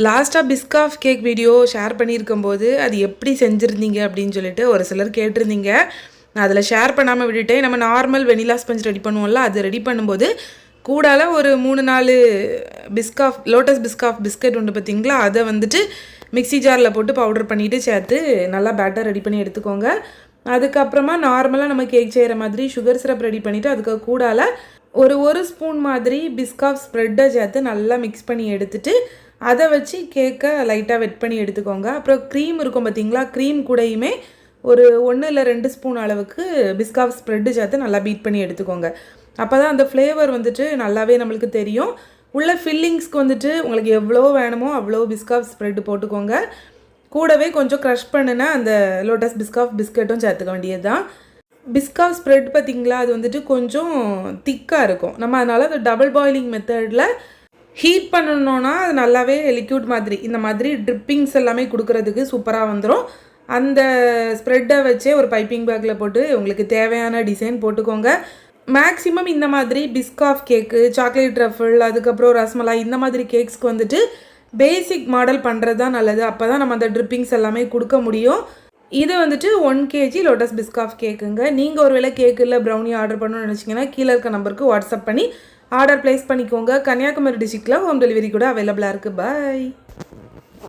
லாஸ்ட்டாக Biscoff cake video share பண்ணியிருக்கும்போது அது எப்படி செஞ்சுருந்தீங்க அப்படின்னு சொல்லிட்டு ஒரு சிலர் கேட்டிருந்தீங்க. நான் அதில் ஷேர் பண்ணாமல் விட்டுட்டேன். நம்ம நார்மல் வெனிலா ஸ்பஞ்ச் ரெடி பண்ணுவோம்ல, அது ரெடி பண்ணும்போது கூடால ஒரு 3-4 லோட்டஸ் பிஸ்காஃப் பிஸ்கட் உண்டு பார்த்தீங்களா, அதை வந்துட்டு மிக்ஸி ஜாரில் போட்டு பவுடர் பண்ணிவிட்டு சேர்த்து நல்லா பேட்டர் ரெடி பண்ணி எடுத்துக்கோங்க. அதுக்கப்புறமா நார்மலாக நம்ம கேக் செய்கிற மாதிரி சுகர் சிரப் ரெடி பண்ணிவிட்டு அதுக்கு கூடால ஒரு ஸ்பூன் மாதிரி பிஸ்காஃப் ஸ்ப்ரெட்டை சேர்த்து நல்லா மிக்ஸ் பண்ணி எடுத்துட்டு அதை வச்சு கேக்கை லைட்டாக வெட் பண்ணி எடுத்துக்கோங்க. அப்புறம் க்ரீம் இருக்கும் பார்த்தீங்களா, க்ரீம் கூடயுமே ஒரு 1 இல்லை 2 ஸ்பூன் அளவுக்கு பிஸ்காஃப் ஸ்ப்ரெட்டு சேர்த்து நல்லா பீட் பண்ணி எடுத்துக்கோங்க. அப்போ தான் அந்த ஃப்ளேவர் வந்துட்டு நல்லாவே நம்மளுக்கு தெரியும். உள்ள ஃபில்லிங்ஸ்க்கு வந்துட்டு உங்களுக்கு எவ்வளோ வேணுமோ அவ்வளோ பிஸ்காஃப் ஸ்ப்ரெட்டு போட்டுக்கோங்க. கூடவே கொஞ்சம் க்ரஷ் பண்ணின அந்த லோட்டஸ் பிஸ்காஃப் பிஸ்கட்டும் சேர்த்துக்க வேண்டியது தான். பிஸ்காஃப் ஸ்ப்ரெட் பார்த்திங்களா, அது வந்துட்டு கொஞ்சம் திக்காக இருக்கும். நம்ம அதனால் அந்த டபுள் பாயிலிங் மெத்தடில் ஹீட் பண்ணணுன்னா அது நல்லாவே லிக்யூட் மாதிரி இந்த மாதிரி ட்ரிப்பிங்ஸ் எல்லாமே கொடுக்குறதுக்கு சூப்பராக வந்துடும். அந்த ஸ்ப்ரெட்டை வச்சே ஒரு பைப்பிங் பேக்கில் போட்டு உங்களுக்கு தேவையான டிசைன் போட்டுக்கோங்க. மேக்ஸிமம் இந்த மாதிரி பிஸ்காஃப் கேக்கு, சாக்லேட் ட்ரஃபிள், அதுக்கப்புறம் ரஸ்மலாய் இந்த மாதிரி கேக்ஸ்க்கு வந்துட்டு பேசிக் மாடல் பண்ணுறது தான் நல்லது. அப்போ தான் நம்ம அந்த ட்ரிப்பிங்ஸ் எல்லாமே கொடுக்க முடியும். இது வந்துட்டு 1 kg லோட்டஸ் பிஸ்காஃப் கேக்குங்க. நீங்கள் ஒரு வேளை கேக்கு இல்லை ப்ரௌனி ஆர்டர் பண்ணணும்னு நினச்சிங்கன்னா கீழே இருக்க நம்பருக்கு வாட்ஸ்அப் பண்ணி ஆர்டர் ப்ளேஸ் பண்ணிக்கோங்க. கன்னியாகுமரி டிஸ்ட்ரிக்டில் ஹோம் டெலிவரி கூட அவைலபிளாக இருக்குது. பாய்.